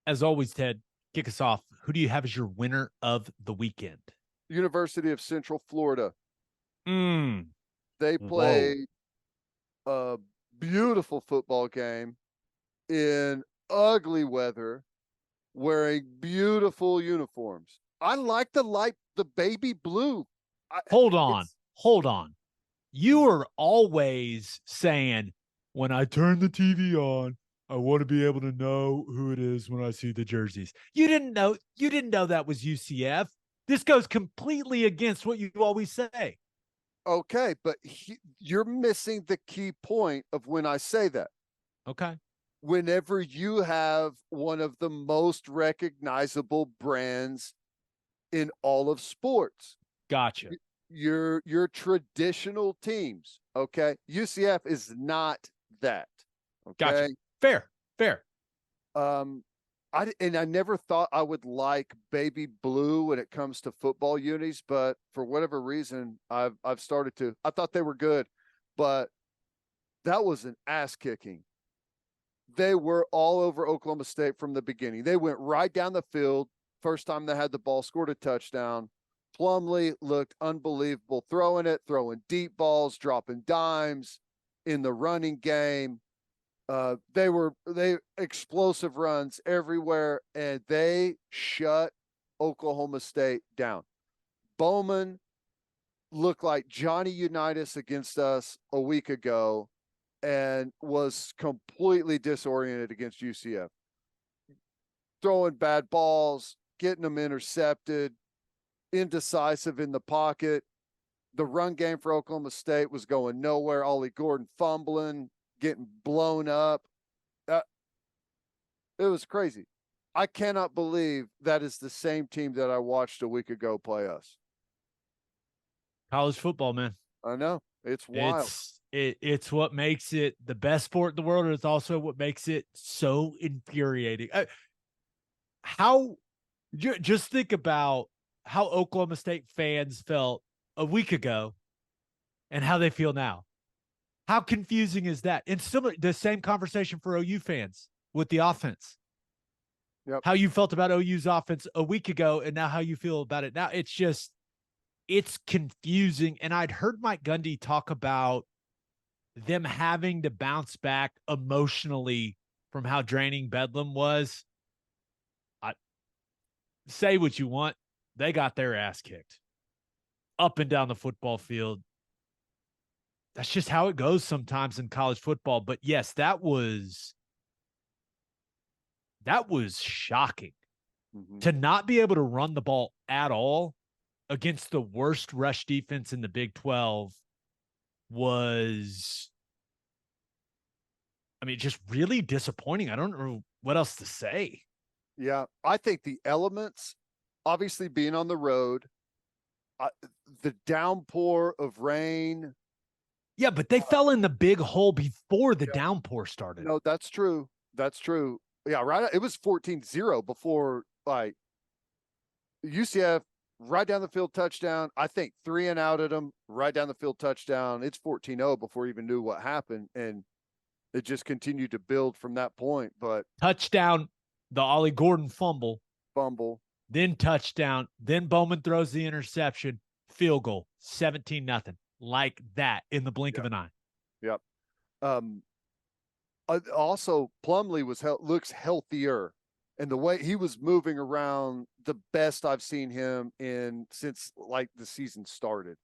As always, Ted, kick us off. Who do you have as your winner of the weekend? University of Central Florida. Mm. They Whoa. played a beautiful football game in ugly weather, wearing beautiful uniforms. I like the baby blue. Hold on. It's Hold on. You are always saying, when I turn the TV on, I want to be able to know who it is when I see the jerseys. You didn't know that was UCF. This goes completely against what you always say. okay, but you're missing the key point of when I say that. Okay. Whenever you have one of the most recognizable brands in all of sports, Gotcha. your traditional teams, okay? UCF is not that, Gotcha. okay? Fair. Fair. Um, I never thought I would like baby blue when it comes to football unis, but for whatever reason, I've started to. I thought they were good, but that was an ass kicking. They were all over Oklahoma State from the beginning. They went right down the field. First time they had the ball, scored a touchdown. Plumlee looked unbelievable throwing it, throwing deep balls, dropping dimes in the running game. They explosive runs everywhere, and they shut Oklahoma State down. Bowman looked like Johnny Unitas against us a week ago and was completely disoriented against UCF. Throwing bad balls, getting them intercepted, indecisive in the pocket. The run game for Oklahoma State was going nowhere. Ollie Gordon fumbling, getting blown up. Uh, it was crazy. I cannot believe that is the same team that I watched a week ago play us. College football, man. I know. It's wild. It's what makes it the best sport in the world, and it's also what makes it so infuriating. How just think about how Oklahoma State fans felt a week ago and how they feel now. How confusing is that? And similar, the same conversation for OU fans with the offense. Yep. How you felt about OU's offense a week ago and now how you feel about it now. It's confusing. And I'd heard Mike Gundy talk about them having to bounce back emotionally from how draining Bedlam was. I say what you want. They got their ass kicked up and down the football field. That's just how it goes sometimes in college football. But yes, that was shocking Mm-hmm. to not be able to run the ball at all against the worst rush defense in the Big 12 was, I mean, just really disappointing. I don't know what else to say. Yeah. I think the elements, obviously being on the road, uh, the downpour of rain. Yeah, but they fell in the big hole before the Yeah. downpour started. No, that's true. That's true. Yeah, right. It was 14-0 before, like, UCF right down the field touchdown. I think 3 and out at them, right down the field touchdown. It's 14-0 before even knew what happened. And it just continued to build from that point. But Touchdown, the Ollie Gordon fumble, fumble. then touchdown, then Bowman throws the interception, field goal, 17-0, like that in the blink of Yep. an eye. Yep. Um, also, Plumlee looks healthier, and the way he was moving around, the best I've seen him in since like the season started.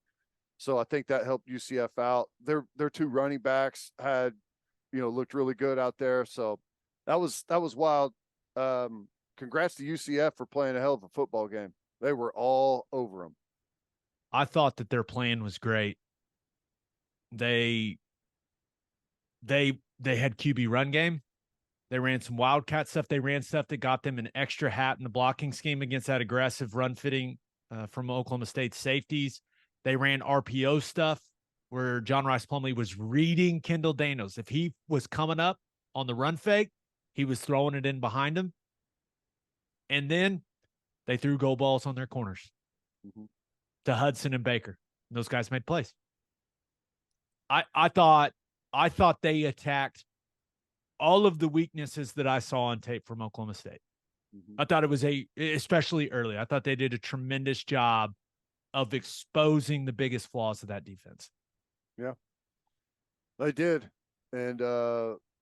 So I think that helped UCF out. Their two running backs had, looked really good out there. So that was wild. Congrats to UCF for playing a hell of a football game. They were all over them. I thought that their plan was great. They they had QB run game. They ran some wildcat stuff. They ran stuff that got them an extra hat in the blocking scheme against that aggressive run fitting from Oklahoma State safeties. They ran RPO stuff where John Rice Plumlee was reading Kendall Daniels. If he was coming up on the run fake, he was throwing it in behind him. And then they threw goal balls on their corners Mm-hmm. to Hudson and Baker. Those guys made plays. I thought they attacked all of the weaknesses that I saw on tape from Oklahoma State. Mhm. I thought it was especially early. I thought they did a tremendous job of exposing the biggest flaws of that defense. Yeah, they did. And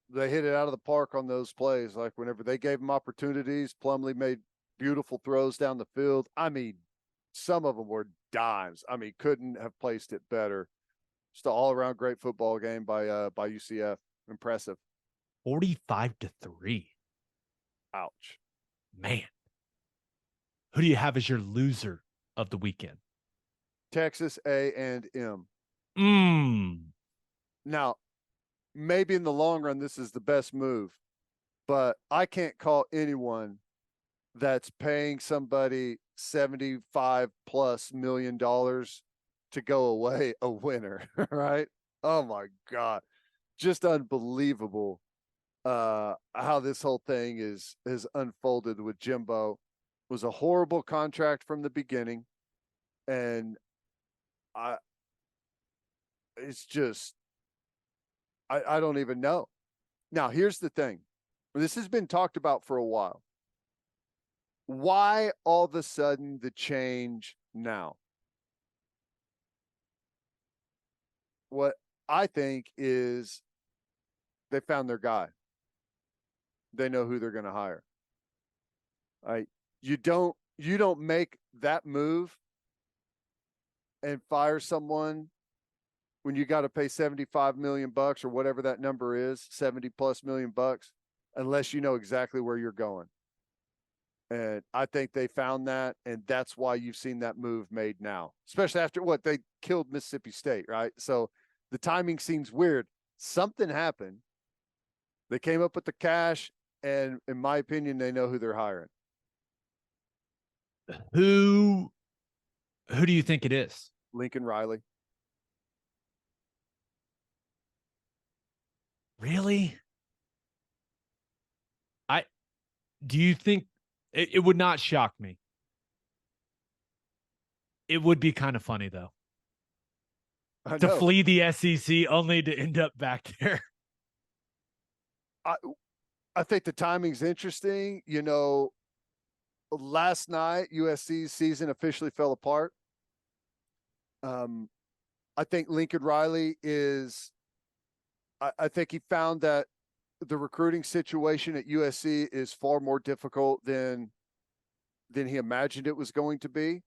they hit it out of the park on those plays. Like whenever they gave them opportunities, Plumlee made beautiful throws down the field. I mean, some of them were dimes. I mean, couldn't have placed it better. Just an all around great football game by UCF. Impressive. 45-3. Ouch. Man, who do you have as your loser of the weekend? Texas A&M. Mm. Now, maybe in the long run, this is the best move, but I can't call anyone that's paying somebody 75 plus $1 million to go away a winner, right? Oh my God. Just unbelievable how this whole thing is unfolded with Jimbo. It was a horrible contract from the beginning. And I it's just I don't even know. Now here's the thing. This has been talked about for a while. Why all of a sudden the change now? What I think is they found their guy. They know who they're going to hire. Right? You don't make that move and fire someone when you got to pay 75 million bucks or whatever that number is, 70 plus million bucks, unless you know exactly where you're going. And I think they found that, and that's why you've seen that move made now, especially after what they killed Mississippi State, right? So the timing seems weird. Something happened. They came up with the cash, and in my opinion, they know who they're hiring. Who do you think it is? Lincoln Riley. Really? I do you think it would not shock me? It would be kind of funny though I to know. flee the SEC only to end up back there. I I think the timing's interesting. You know, last night USC's season officially fell apart. Um, I think Lincoln Riley is. I think he found that the recruiting situation at USC is far more difficult than he imagined it was going to be.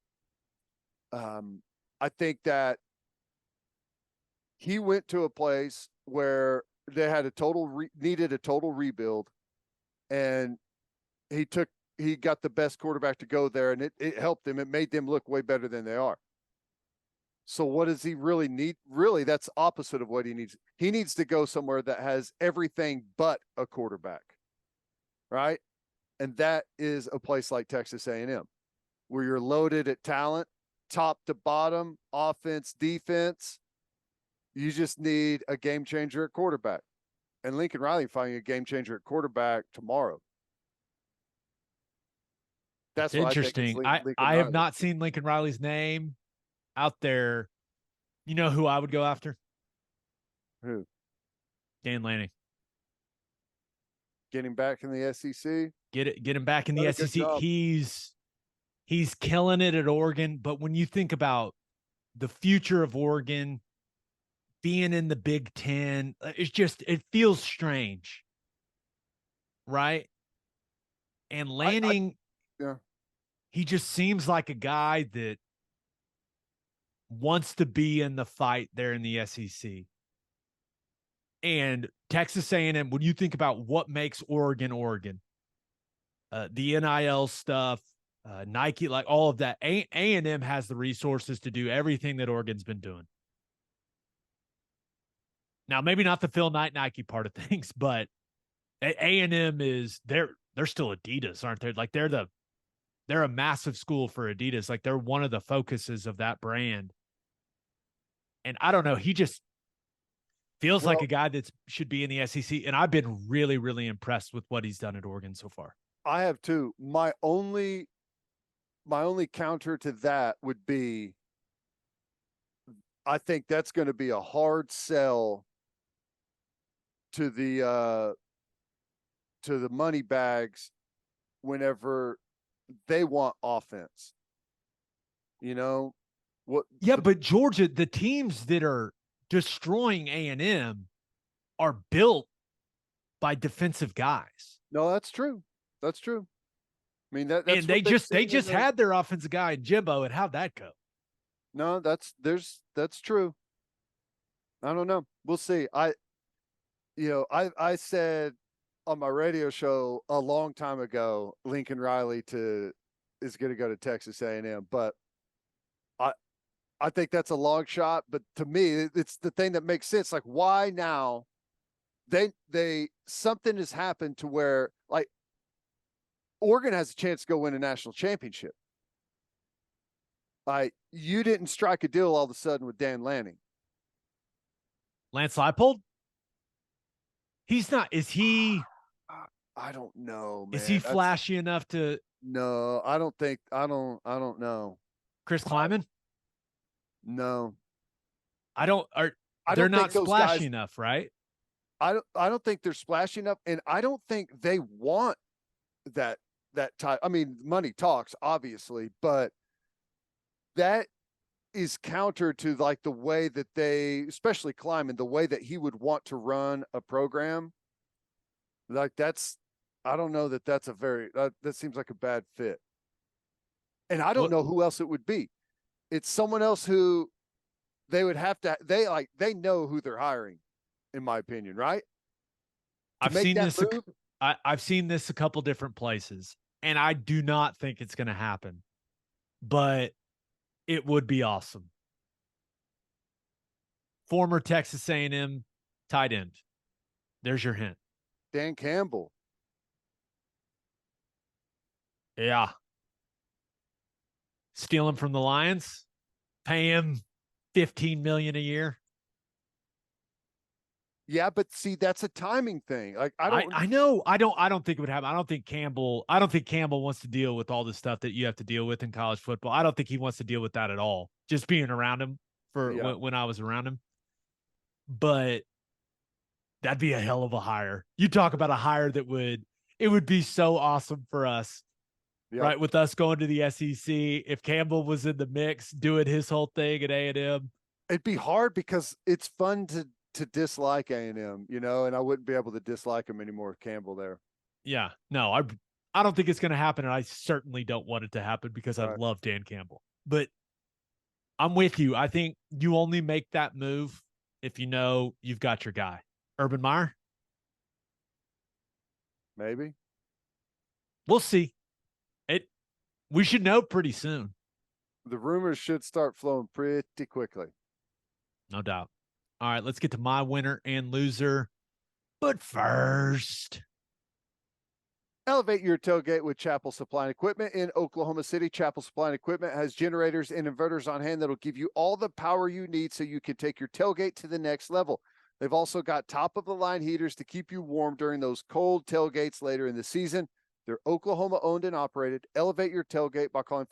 Um, I think that he went to a place where they had needed a total rebuild, and he got the best quarterback to go there, and it helped them. It made them look way better than they are. So what does he really need? Really, that's opposite of what he needs. He needs to go somewhere that has everything but a quarterback, right? And that is a place like Texas A&M, where you're loaded at talent, top to bottom, offense, defense. You just need a game changer at quarterback. And Lincoln Riley finding a game changer at quarterback tomorrow. It's That's what I think is interesting. Lincoln I have Riley. not seen Lincoln Riley's name out there. You know who I would go after? Who? Dan Lanning. Getting back in the SEC. Get him back in Done the a good SEC. job. He's killing it at Oregon, but when you think about the future of Oregon being in the Big Ten, it feels strange, right? And I Lanning, yeah. he just seems like a guy that wants to be in the fight there in the SEC. And Texas A&M, when you think about what makes Oregon Oregon, the NIL stuff, Nike, like all of that, A&M has the resources to do everything that Oregon's been doing. Now, maybe not the Phil Knight Nike part of things, but A&M is they're still Adidas, aren't they? Like they're a massive school for Adidas. Like they're one of the focuses of that brand. And I don't know, he just feels like Well, a guy that should be in the SEC. And I've been really, really impressed with what he's done at Oregon so far. I have too. My only counter to that would be, I think that's going to be a hard sell to the money bags whenever they want offense. You know what? Yeah, but Georgia, the teams that are destroying A&M are built by defensive guys. No, that's true. That's true. I mean that's And what they've they seen in just the. had their offensive guy in Jimbo, and how'd that go? No, that's true. I don't know. We'll see. I said on my radio show a long time ago, Lincoln Riley is going to go to Texas A&M, but I I think that's a long shot. But to me, it's the thing that makes sense. Like, why now? They something has happened to where like Oregon has a chance to go win a national championship. You didn't strike a deal all of a sudden with Dan Lanning. Lance Leipold? He's not. Is he? I don't know, man. Is he flashy enough to? No, I don't think. I don't know. Chris Kleiman? No, I don't. They're not splashy enough, right? I don't think they're splashy enough, and I don't think they want that type. I mean, money talks, obviously, but that is counter to like the way that they, especially Kleiman, the way that he would want to run a program. Like I don't know that that's a very that seems like a bad fit, and I don't know who else it would be. It's someone else who they would have to. They know who they're hiring, in my opinion, right? I've seen this. I've seen this a couple different places, and I do not think it's going to happen, but it would be awesome. Former Texas A&M tight end. There's your hint. Dan Campbell. Yeah. Steal him from the Lions, pay him $15 million a year. Yeah, but see, that's a timing thing. Like I know. I don't think it would happen. I don't think Campbell wants to deal with all the stuff that you have to deal with in college football. I don't think he wants to deal with that at all. Just being around him when I was around him. But that'd be a hell of a hire. You talk about a hire that would be so awesome for us. Yep. Right, with us going to the SEC, if Campbell was in the mix doing his whole thing at A&M. It'd be hard because it's fun to dislike A&M, and I wouldn't be able to dislike him anymore with Campbell there. Yeah, no, I don't think it's going to happen, and I certainly don't want it to happen because I love Dan Campbell. But I'm with you. I think you only make that move if you know you've got your guy. Urban Meyer? Maybe. We'll see. We should know pretty soon. The rumors should start flowing pretty quickly. No doubt. All right, let's get to my winner and loser. But first, elevate your tailgate with Chapel Supply and Equipment in Oklahoma City. Chapel Supply and Equipment has generators and inverters on hand that'll give you all the power you need so you can take your tailgate to the next level. They've also got top-of-the-line heaters to keep you warm during those cold tailgates later in the season. They're Oklahoma-owned and operated. Elevate your tailgate by calling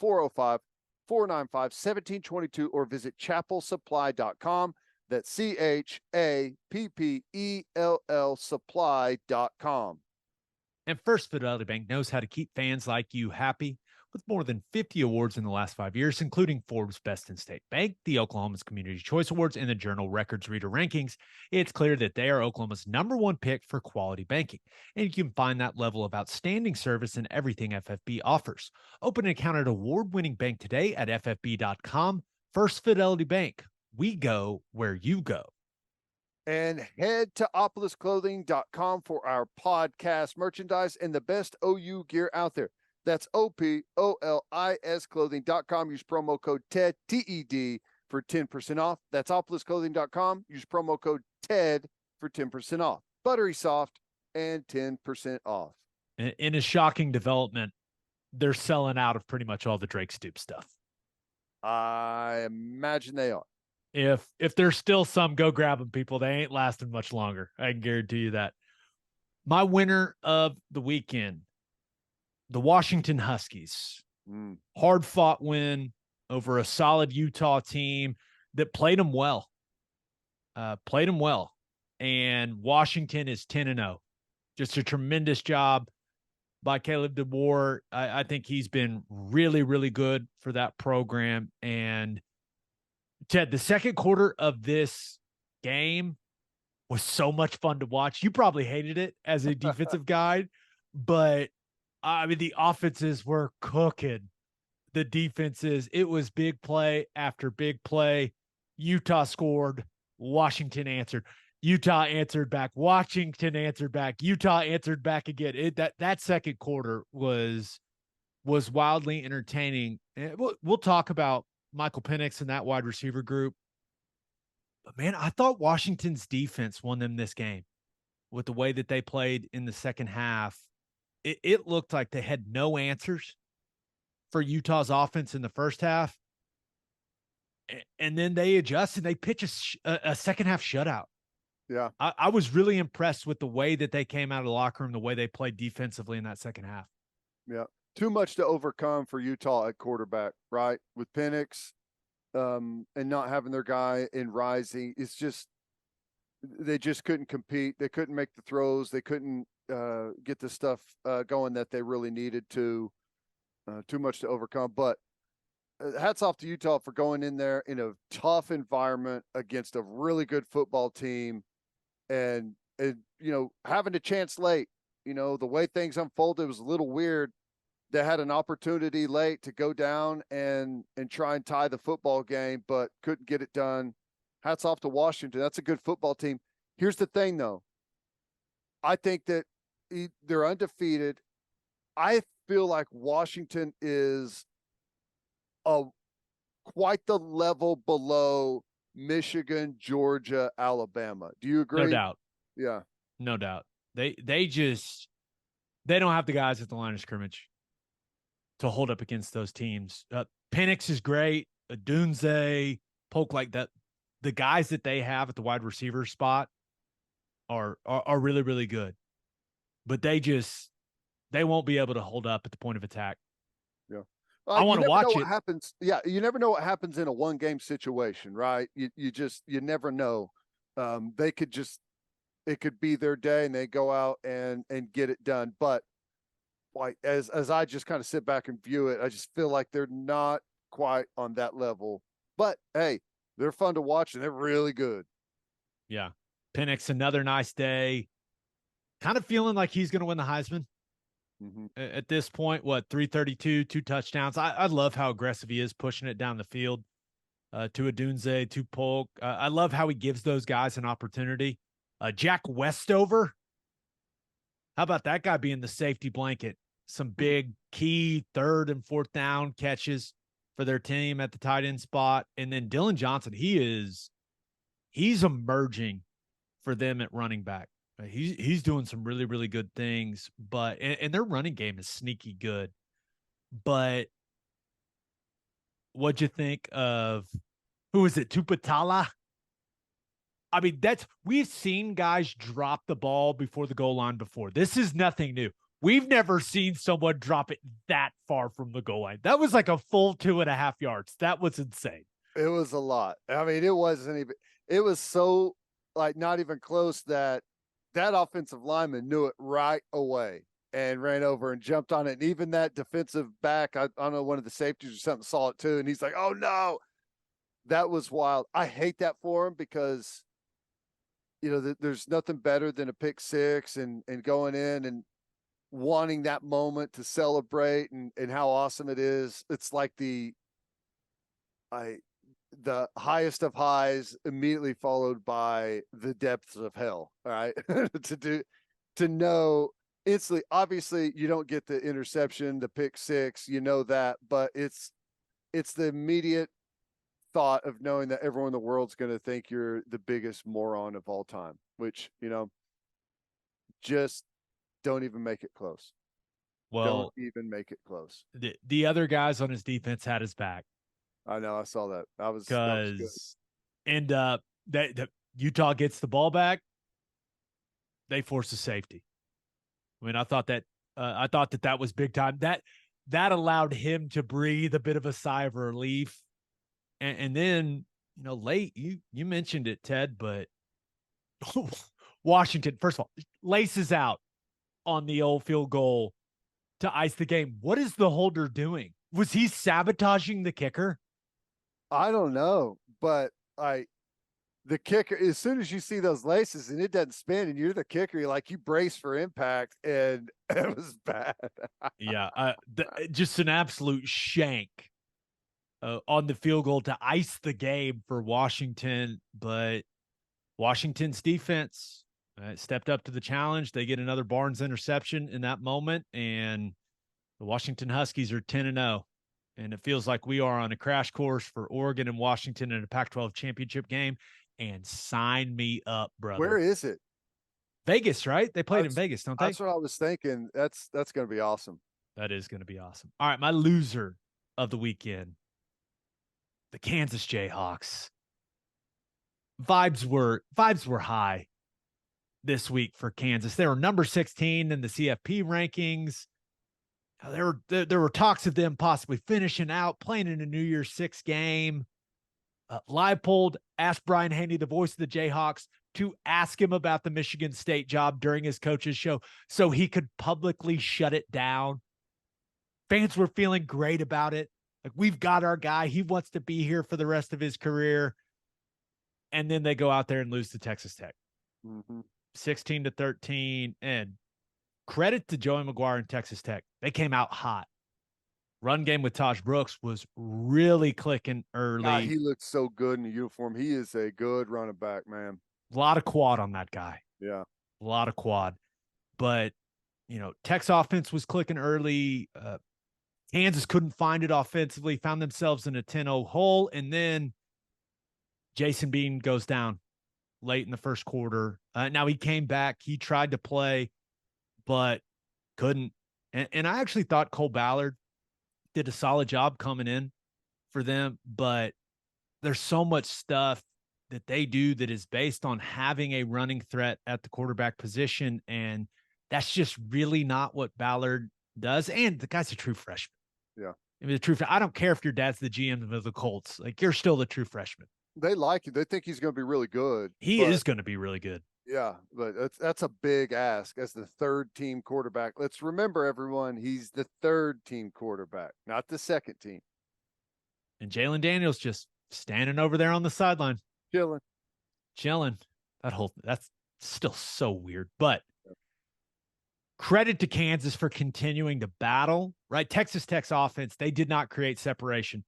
405-495-1722 or visit chapelsupply.com. That's CHAPPELL supply.com. And First Fidelity Bank knows how to keep fans like you happy. With more than 50 awards in the last 5 years, including Forbes Best in State Bank, the Oklahoma's Community Choice Awards, and the Journal Records Reader Rankings, it's clear that they are Oklahoma's #1 pick for quality banking. And you can find that level of outstanding service in everything FFB offers. Open an account at award-winning bank today at ffb.com. First Fidelity Bank. We go where you go. And head to opolisclothing.com for our podcast merchandise and the best OU gear out there. That's OPOLIS clothing.com. Use promo code TED, TED, for 10% off. That's opolisclothing.com. Use promo code TED for 10% off. Buttery soft and 10% off. In a shocking development, they're selling out of pretty much all the Drake Stoop stuff. I imagine they are. If there's still some, go grab them, people. They ain't lasting much longer. I can guarantee you that. My winner of the weekend, the Washington Huskies. Hard-fought win over a solid Utah team that played them well. And Washington is 10-0. Just a tremendous job. by Caleb DeBoer. I think he's been really, really good for that program. And Ted, the second quarter of this game was so much fun to watch. You probably hated it as a defensive guy, but I mean, the offenses were cooking. The defenses, it was big play after big play. Utah scored, Washington answered. Utah answered back, Washington answered back, Utah answered back again. That second quarter was wildly entertaining. And we'll talk about Michael Penix and that wide receiver group. But man, I thought Washington's defense won them this game with the way that they played in the second half. It looked like they had no answers for Utah's offense in the first half. And then they adjust and they pitch a second half shutout. Yeah. I was really impressed with the way that they came out of the locker room, the way they played defensively in that second half. Yeah. Too much to overcome for Utah at quarterback, right? With Penix and not having their guy in Rising. It's just, they just couldn't compete. They couldn't make the throws. They couldn't get the stuff going that they really needed to. Too much to overcome. But hats off to Utah for going in there in a tough environment against a really good football team and having a chance late. The way things unfolded was a little weird. They had an opportunity late to go down and try and tie the football game, but couldn't get it done. Hats off to Washington. That's a good football team. Here's the thing, though. I think that they're undefeated. I feel like Washington is quite the level below Michigan, Georgia, Alabama. Do you agree? No doubt. Yeah. No doubt. They don't have the guys at the line of scrimmage to hold up against those teams. Penix is great. Dunze, Polk, like that. The guys that they have at the wide receiver spot are really, really good. But they won't be able to hold up at the point of attack. Yeah. I want to watch it. What happens. Yeah. You never know what happens in a 1-game situation, right? You never know. It could be their day and they go out and get it done. But like, as I just kind of sit back and view it, I just feel like they're not quite on that level, but hey, they're fun to watch and they're really good. Yeah. Penix, another nice day. Kind of feeling like he's going to win the Heisman. At this point, 332, 2 touchdowns. I love how aggressive he is pushing it down the field to Dunze, to Polk. I love how he gives those guys an opportunity. Jack Westover. How about that guy being the safety blanket? Some big key 3rd and 4th down catches for their team at the tight end spot. And then Dylan Johnson, he's emerging for them at running back. He's doing some really, really good things, but and their running game is sneaky good. But what'd you think of who is it? Tupatala? I mean, we've seen guys drop the ball before the goal line before. This is nothing new. We've never seen someone drop it that far from the goal line. That was like a full 2.5 yards. That was insane. It was a lot. I mean, it was so like not even close that offensive lineman knew it right away and ran over and jumped on it. And even that defensive back, I don't know, one of the safeties or something saw it too. And he's like, oh no, that was wild. I hate that for him because, there's nothing better than a pick six and going in and wanting that moment to celebrate and how awesome it is. It's like the highest of highs immediately followed by the depths of hell. All right. to know instantly, obviously you don't get the interception, the pick six, that, but it's the immediate thought of knowing that everyone in the world's going to think you're the biggest moron of all time, which, just don't even make it close. Well, don't even make it close. The other guys on his defense had his back. I know. I saw that. That was good. That Utah gets the ball back. They force a safety. I mean, I thought that was big time. That allowed him to breathe a bit of a sigh of relief. And then, late, you mentioned it, Ted, but Washington, first of all, laces out on the old field goal to ice the game. What is the holder doing? Was he sabotaging the kicker? I don't know, but the kicker, as soon as you see those laces and it doesn't spin and you're the kicker, you're like, you brace for impact, and it was bad. Yeah, just an absolute shank on the field goal to ice the game for Washington. But Washington's defense stepped up to the challenge. They get another Barnes interception in that moment, and the Washington Huskies are 10-0. And it feels like we are on a crash course for Oregon and Washington in a Pac-12 championship game. And sign me up, brother. Where is it? Vegas, right? They played in Vegas, don't they? That's what I was thinking. That's going to be awesome. That is going to be awesome. All right, my loser of the weekend, the Kansas Jayhawks. Vibes were high this week for Kansas. They were number 16 in the CFP rankings. There were talks of them possibly finishing out, playing in a New Year's Six game. Leipold asked Brian Haney, the voice of the Jayhawks, to ask him about the Michigan State job during his coach's show so he could publicly shut it down. Fans were feeling great about it. Like, we've got our guy. He wants to be here for the rest of his career. And then they go out there and lose to Texas Tech. 16-13. And credit to Joey McGuire and Texas Tech. They came out hot. Run game with Taj Brooks was really clicking early. God, he looked so good in the uniform. He is a good running back, man. A lot of quad on that guy. Yeah. A lot of quad. But, Tech's offense was clicking early. Kansas couldn't find it offensively, found themselves in a 10-0 hole. And then Jason Bean goes down late in the first quarter. Now he came back. He tried to play, but couldn't. And I actually thought Cole Ballard did a solid job coming in for them, but there's so much stuff that they do that is based on having a running threat at the quarterback position. And that's just really not what Ballard does. And the guy's a true freshman. Yeah. I mean, I don't care if your dad's the GM of the Colts. Like, you're still the true freshman. They like you. They think he's going to be really good. He is going to be really good. Yeah, but that's a big ask as the third team quarterback. Let's remember, everyone, he's the third team quarterback, not the second team. And Jalen Daniels just standing over there on the sideline. Chilling. That's still so weird. But credit to Kansas for continuing to battle, right? Texas Tech's offense, they did not create separation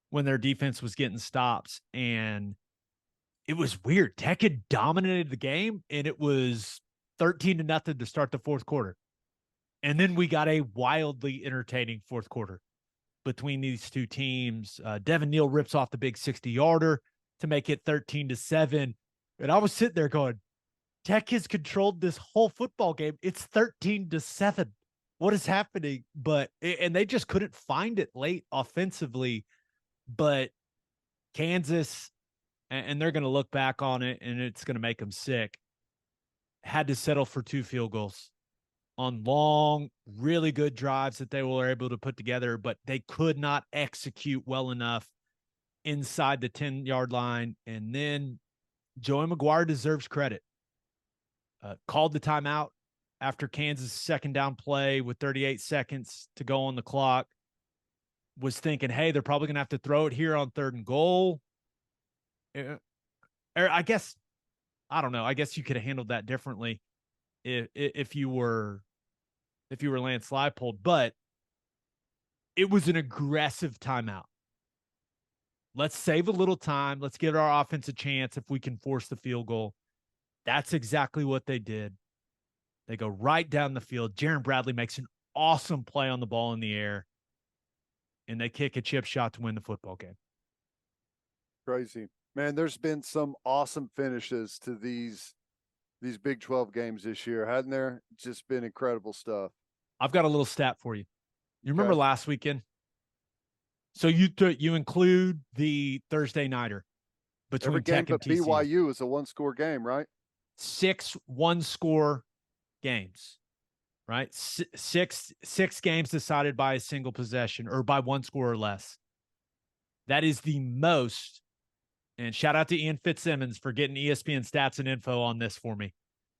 when their defense was getting stops. And it was weird. Tech had dominated the game, and it was 13-0 to start the fourth quarter. And then we got a wildly entertaining fourth quarter between these two teams. Devin Neal rips off the big 60-yarder to make it 13-7. And I was sitting there going, Tech has controlled this whole football game. It's 13-7. What is happening? And they just couldn't find it late offensively. But Kansas, and they're going to look back on it, and it's going to make them sick, had to settle for 2 field goals on long, really good drives that they were able to put together, but they could not execute well enough inside the 10-yard line. And then Joey McGuire deserves credit. Called the timeout after Kansas' second down play with 38 seconds to go on the clock. Was thinking, hey, they're probably going to have to throw it here on 3rd and goal. I guess, I don't know. I guess you could have handled that differently if you were Lance Leipold, but it was an aggressive timeout. Let's save a little time. Let's give our offense a chance if we can force the field goal. That's exactly what they did. They go right down the field. Jaron Bradley makes an awesome play on the ball in the air, and they kick a chip shot to win the football game. Crazy. Man, there's been some awesome finishes to these Big 12 games this year, hadn't there? Just been incredible stuff. I've got a little stat for you. You remember last weekend? So you include the Thursday nighter between Tech and TCU. BYU is a 1-score game, right? 6 1-score games, right? Six games decided by a single possession or by 1 score or less. That is the most. And shout out to Ian Fitzsimmons for getting ESPN stats and info on this for me.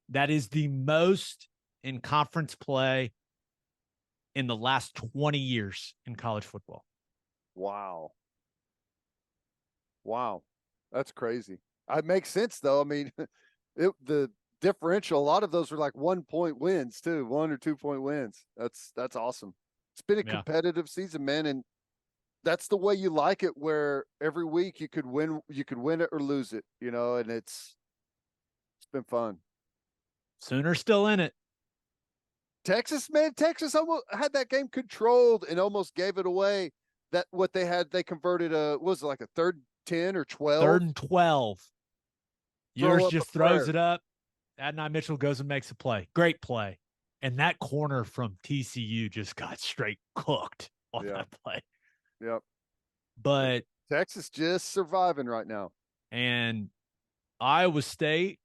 That is the most in conference play in the last 20 years in college football. Wow. Wow. That's crazy. It makes sense though. I mean, the differential, a lot of those were like 1 point wins too, 1 or 2 point wins. That's awesome. It's been a Yeah. competitive season, man, and that's the way you like it, where every week you could win it or lose it, and it's been fun. Sooners still in it. Texas, man, Texas almost had that game controlled and almost gave it away. That what they had, they converted what was it, like a third 10 or 12? 3rd and 12. Throw Yours up a just throws prayer. it up. Adonai Mitchell goes and makes a play. Great play. And that corner from TCU just got straight cooked on Yeah. that play. Yep. But Texas just surviving right now. and Iowa State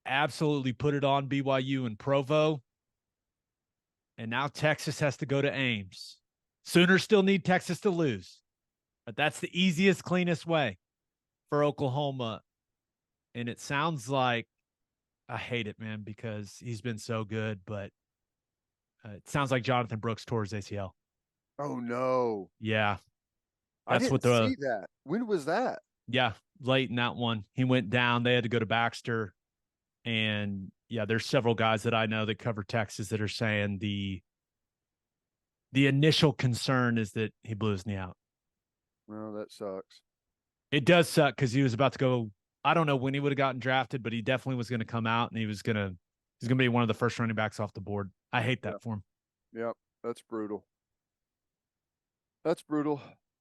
absolutely put it on BYU and Provo. And now Texas has to go to Ames. Sooners still need Texas to lose, but that's the easiest, cleanest way for Oklahoma. And it sounds like I hate it, man, because he's been so good, but it sounds like Jonathan Brooks tore his ACL. Oh no. Yeah, I that's what didn't see that. When was that? yeah, late in that one. He went down. They had to go to Baxter. And yeah, there's several guys that I know that cover Texas that are saying the initial concern is that he blew his knee out. Well, that sucks. It does suck because he was about to go. I don't know when he would have gotten drafted, but he definitely was going to come out and he's gonna be one of the first running backs off the board. I hate that Yep. for him. Yep. That's brutal. That's brutal.